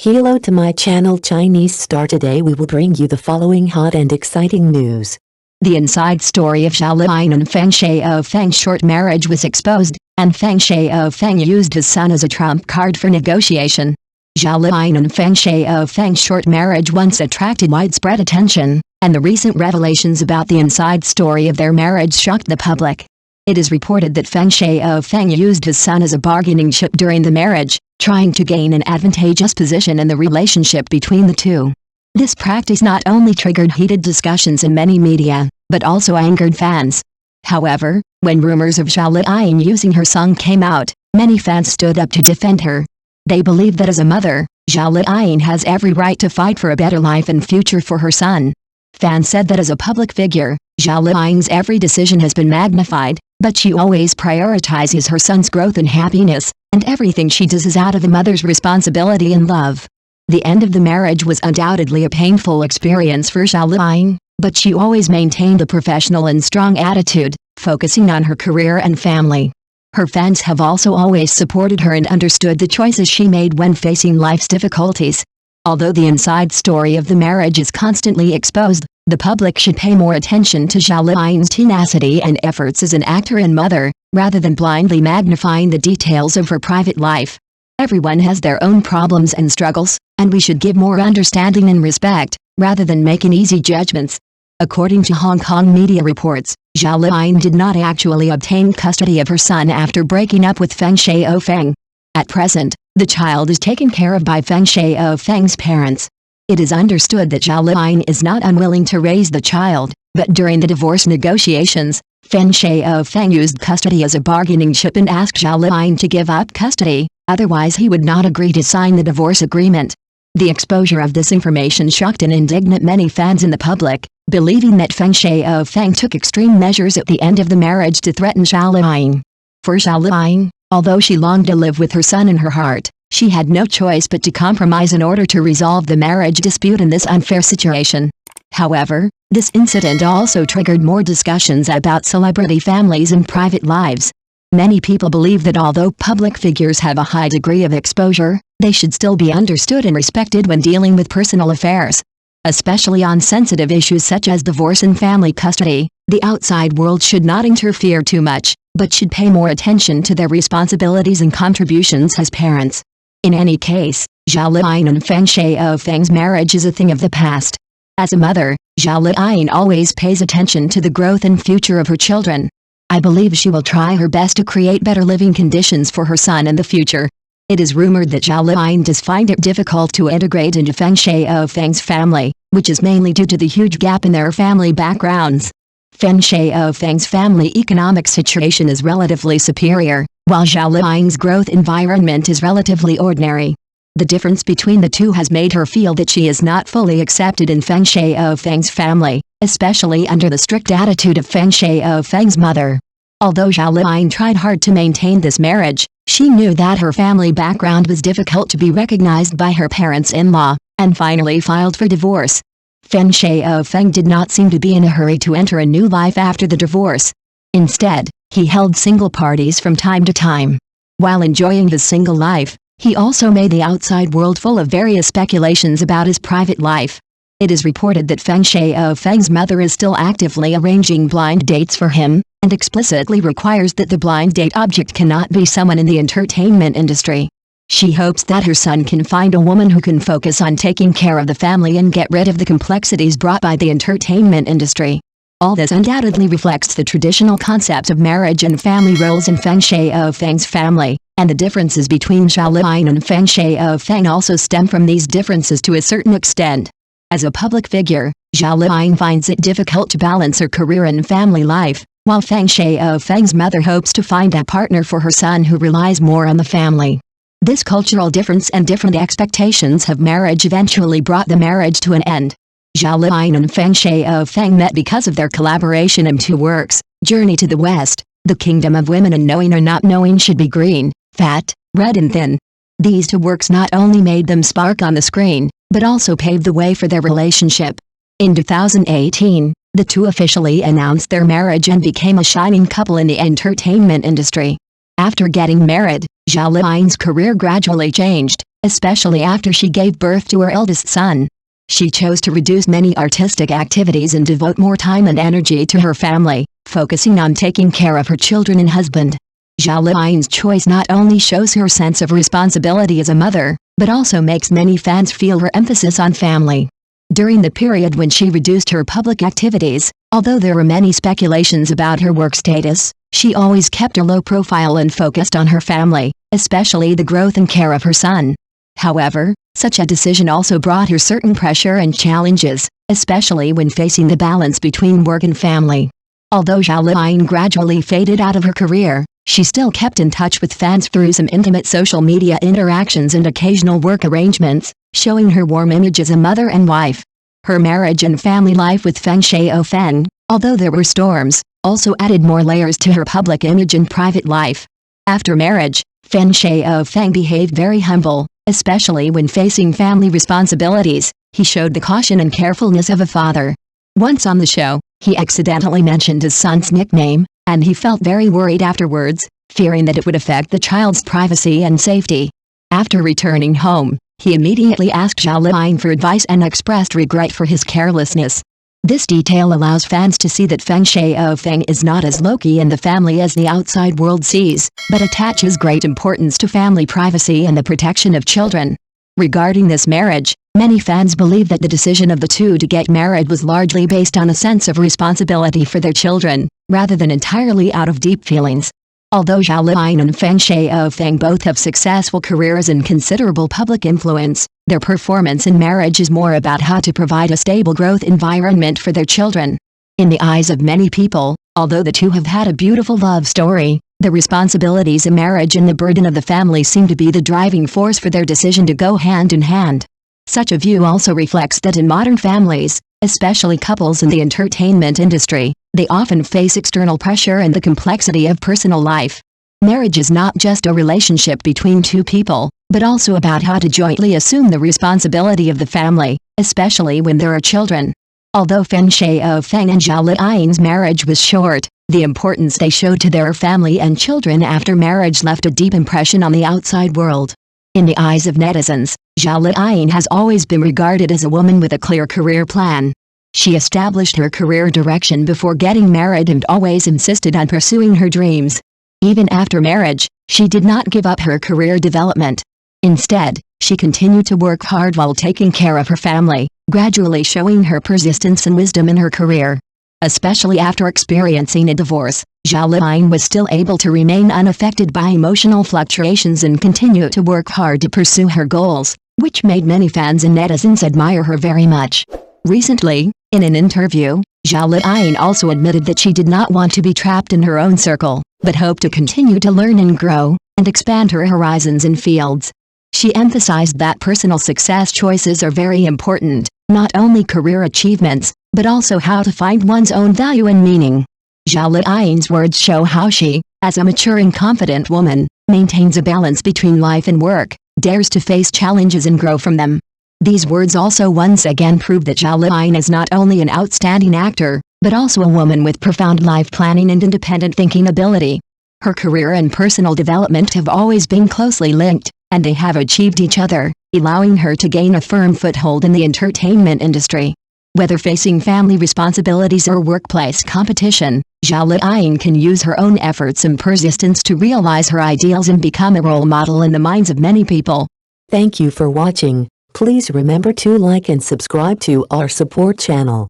Hello to my channel Chinese Star. Today we will bring you the following hot and exciting news. The inside story of Zhao Liying and Feng Shaofeng's short marriage was exposed, and Feng Shaofeng used his son as a trump card for negotiation. Zhao Liying and Feng Shaofeng's short marriage once attracted widespread attention, and the recent revelations about the inside story of their marriage shocked the public. It is reported that Feng Shaofeng used his son as a bargaining chip during the marriage, trying to gain an advantageous position in the relationship between the two. This practice not only triggered heated discussions in many media, but also angered fans. However, when rumors of Zhao Liying using her son came out, many fans stood up to defend her. They believe that as a mother, Zhao Liying has every right to fight for a better life and future for her son. Fans said that as a public figure, Zhao Liying's every decision has been magnified, but she always prioritizes her son's growth and happiness, and everything she does is out of a mother's responsibility and love. The end of the marriage was undoubtedly a painful experience for Zhao Liying, but she always maintained a professional and strong attitude, focusing on her career and family. Her fans have also always supported her and understood the choices she made when facing life's difficulties. Although the inside story of the marriage is constantly exposed, the public should pay more attention to Zhao Liying's tenacity and efforts as an actor and mother, rather than blindly magnifying the details of her private life. Everyone has their own problems and struggles, and we should give more understanding and respect, rather than making easy judgments. According to Hong Kong media reports, Zhao Liying did not actually obtain custody of her son after breaking up with Feng Shaofeng. At present, the child is taken care of by Feng Shaofeng's parents. It is understood that Zhao Liying is not unwilling to raise the child, but during the divorce negotiations, Feng Shaofeng used custody as a bargaining chip and asked Zhao Liying to give up custody, otherwise he would not agree to sign the divorce agreement. The exposure of this information shocked and indignant many fans in the public, believing that Feng Shaofeng took extreme measures at the end of the marriage to threaten Zhao Liying. For Zhao Liying, although she longed to live with her son in her heart, she had no choice but to compromise in order to resolve the marriage dispute in this unfair situation. However, this incident also triggered more discussions about celebrity families and private lives. Many people believe that although public figures have a high degree of exposure, they should still be understood and respected when dealing with personal affairs. Especially on sensitive issues such as divorce and family custody, the outside world should not interfere too much, but should pay more attention to their responsibilities and contributions as parents. In any case, Zhao Liying and Feng Shaofeng's marriage is a thing of the past. As a mother, Zhao Liying always pays attention to the growth and future of her children. I believe she will try her best to create better living conditions for her son in the future. It is rumored that Zhao Liying does find it difficult to integrate into Feng Shaofeng's family, which is mainly due to the huge gap in their family backgrounds. Feng Shaofeng's family economic situation is relatively superior, while Zhao Liying's growth environment is relatively ordinary. The difference between the two has made her feel that she is not fully accepted in Feng Shaofeng's family, especially under the strict attitude of Feng Shaofeng's mother. Although Zhao Liying tried hard to maintain this marriage, she knew that her family background was difficult to be recognized by her parents-in-law, and finally filed for divorce. Feng Shaofeng did not seem to be in a hurry to enter a new life after the divorce. Instead, he held single parties from time to time. While enjoying his single life, he also made the outside world full of various speculations about his private life. It is reported that Feng Shaofeng's mother is still actively arranging blind dates for him, and explicitly requires that the blind date object cannot be someone in the entertainment industry. She hopes that her son can find a woman who can focus on taking care of the family and get rid of the complexities brought by the entertainment industry. All this undoubtedly reflects the traditional concept of marriage and family roles in Feng Shaofeng's family, and the differences between Zhao Liying and Feng Shaofeng also stem from these differences to a certain extent. As a public figure, Zhao Liying finds it difficult to balance her career and family life, while Feng Shaofeng's mother hopes to find a partner for her son who relies more on the family. This cultural difference and different expectations of marriage eventually brought the marriage to an end. Zhao Liying and Feng Shaofeng met because of their collaboration in two works, Journey to the West, The Kingdom of Women and Knowing or Not Knowing Should Be Green, Fat, Red and Thin. These two works not only made them spark on the screen, but also paved the way for their relationship. In 2018, the two officially announced their marriage and became a shining couple in the entertainment industry. After getting married, Zhao Liying's career gradually changed, especially after she gave birth to her eldest son. She chose to reduce many artistic activities and devote more time and energy to her family, focusing on taking care of her children and husband. Zhao Liying's choice not only shows her sense of responsibility as a mother, but also makes many fans feel her emphasis on family. During the period when she reduced her public activities, although there were many speculations about her work status, she always kept a low profile and focused on her family, especially the growth and care of her son. However, such a decision also brought her certain pressure and challenges, especially when facing the balance between work and family. Although Zhao Liying gradually faded out of her career, she still kept in touch with fans through some intimate social media interactions and occasional work arrangements, showing her warm image as a mother and wife. Her marriage and family life with Feng Shaofeng, although there were storms, also added more layers to her public image and private life. After marriage, Feng Shaofeng behaved very humble, especially when facing family responsibilities. He showed the caution and carefulness of a father. Once on the show, he accidentally mentioned his son's nickname, and he felt very worried afterwards, fearing that it would affect the child's privacy and safety. After returning home, he immediately asked Zhao Liying for advice and expressed regret for his carelessness. This detail allows fans to see that Feng Shaofeng is not as low-key in the family as the outside world sees, but attaches great importance to family privacy and the protection of children. Regarding this marriage, many fans believe that the decision of the two to get married was largely based on a sense of responsibility for their children, rather than entirely out of deep feelings. Although Zhao Liying and Feng Shaofeng both have successful careers and considerable public influence, their performance in marriage is more about how to provide a stable growth environment for their children. In the eyes of many people, although the two have had a beautiful love story, the responsibilities of marriage and the burden of the family seem to be the driving force for their decision to go hand in hand. Such a view also reflects that in modern families, especially couples in the entertainment industry, they often face external pressure and the complexity of personal life. Marriage is not just a relationship between two people, but also about how to jointly assume the responsibility of the family, especially when there are children. Although Feng Shaofeng and Zhao Liying's marriage was short, the importance they showed to their family and children after marriage left a deep impression on the outside world. In the eyes of netizens, Zhao Liying has always been regarded as a woman with a clear career plan. She established her career direction before getting married and always insisted on pursuing her dreams. Even after marriage, she did not give up her career development. Instead, she continued to work hard while taking care of her family, gradually showing her persistence and wisdom in her career. Especially after experiencing a divorce, Zhao Liying was still able to remain unaffected by emotional fluctuations and continue to work hard to pursue her goals, which made many fans and netizens admire her very much. Recently, in an interview, Zhao Liying also admitted that she did not want to be trapped in her own circle, but hoped to continue to learn and grow, and expand her horizons and fields. She emphasized that personal success choices are very important, not only career achievements, but also how to find one's own value and meaning. Zhao Liying's words show how she, as a mature and confident woman, maintains a balance between life and work, dares to face challenges and grow from them. These words also once again prove that Zhao Liying is not only an outstanding actor, but also a woman with profound life planning and independent thinking ability. Her career and personal development have always been closely linked, and they have achieved each other, allowing her to gain a firm foothold in the entertainment industry. Whether facing family responsibilities or workplace competition, Zhao Liying can use her own efforts and persistence to realize her ideals and become a role model in the minds of many people. Thank you for watching. Please remember to like and subscribe to our support channel.